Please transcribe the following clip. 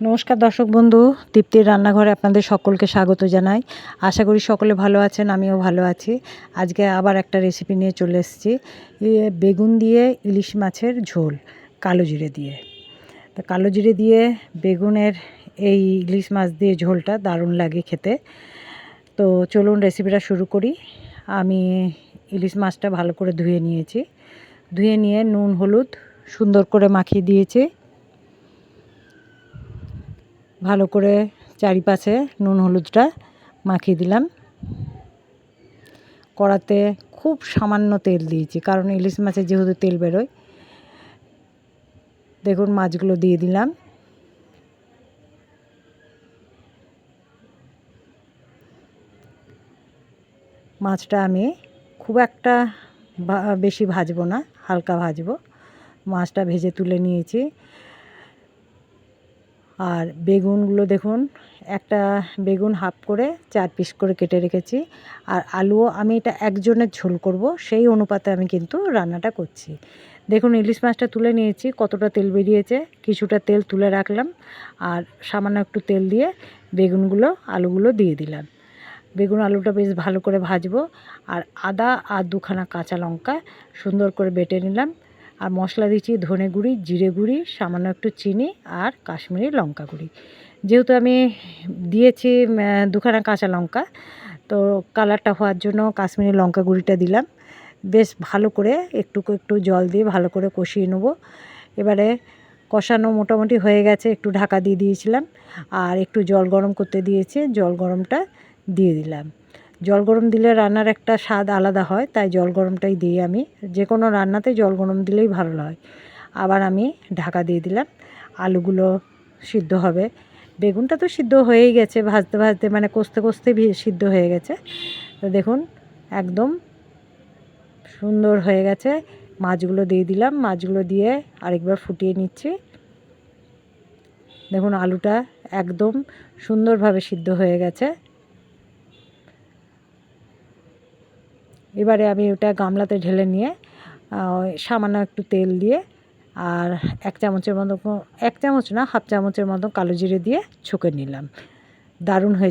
নমস্কার দর্শক বন্ধু, তৃপ্তির রান্নাঘরে আপনাদের সকলকে স্বাগত জানাই। আশা করি সকলে ভালো আছেন, আমিও ভালো আছি। আজকে আবার একটা রেসিপি নিয়ে চলে এসেছি, বেগুন দিয়ে ইলিশ মাছের ঝোল কালো জিরে দিয়ে। তো কালো জিরে দিয়ে বেগুনের এই ইলিশ মাছ দিয়ে ঝোলটা দারুণ লাগে খেতে। তো চলুন রেসিপিটা শুরু করি। আমি ইলিশ মাছটা ভালো করে ধুয়ে নিয়েছি। ধুয়ে নিয়ে নুন হলুদ সুন্দর করে মাখিয়ে দিয়েছি। ভালো করে চারিপাশে নুন হলুদটা মাখিয়ে দিলাম। কড়াতে খুব সামান্য তেল দিয়েছি, কারণ ইলিশ মাছে যেহেতু তেল বেরোয়। দেখুন মাছগুলো দিয়ে দিলাম। মাছটা আমি খুব একটা বেশি ভাজবো না, হালকা ভাজবো। মাছটা ভেজে তুলে নিয়েছি। আর বেগুনগুলো দেখুন, একটা বেগুন হাফ করে 4 পিস করে কেটে রেখেছি। আর আলুও আমি এটা একজনের ঝোল করব, সেই অনুপাতে আমি কিন্তু রান্নাটা করছি। দেখুন ইলিশ মাছটা তুলে নিয়েছি, কতটা তেল বেরিয়েছে। কিছুটা তেল তুলে রাখলাম, আর সামান্য একটু তেল দিয়ে বেগুনগুলো আলুগুলো দিয়ে দিলাম। বেগুন আলুটা বেশ ভালো করে ভাজবো। আর আদা আর 2খানা কাঁচা লঙ্কা সুন্দর করে বেটে নিলাম। আর মশলা দিচ্ছি ধনে গুঁড়ি, জিরে গুঁড়ি, সামান্য একটু চিনি আর কাশ্মীরি লঙ্কা গুঁড়ি। যেহেতু আমি দিয়েছি 2খানা কাঁচা লঙ্কা, তো কালারটা হওয়ার জন্য কাশ্মীরি লঙ্কা গুঁড়িটা দিলাম। বেশ ভালো করে একটু একটু জল দিয়ে ভালো করে কষিয়ে নেব। এবারে কষানো মোটামুটি হয়ে গেছে, একটু ঢাকা দিয়ে দিয়েছিলাম। আর একটু জল গরম করতে দিয়েছি, জল গরমটা দিয়ে দিলাম। জল গরম দিলে রান্নার একটা স্বাদ আলাদা হয়, তাই জল গরমটাই দিই আমি। যে কোনো রান্নাতে জল গরম দিলেই ভালো হয়। আবার আমি ঢাকা দিয়ে দিলাম। আলুগুলো সিদ্ধ হবে। বেগুনটা তো সিদ্ধ হয়েই গেছে, ভাজতে ভাজতে মানে কষতে কষতে সিদ্ধ হয়ে গেছে। তো দেখুন একদম সুন্দর হয়ে গেছে। মাছগুলো দিয়ে দিলাম। মাছগুলো দিয়ে আরেকবার ফুটিয়ে নিচ্ছি। দেখুন আলুটা একদম সুন্দরভাবে সিদ্ধ হয়ে গেছে। এবারে আমি ওটা গামলাতে ঢেলে নিয়ে সামান্য একটু তেল দিয়ে আর 1 চামচের মতো, 1 চামচ না, হাফ চামচের মতো কালো জিরে দিয়ে ছুঁকে নিলাম। দারুণ হয়ে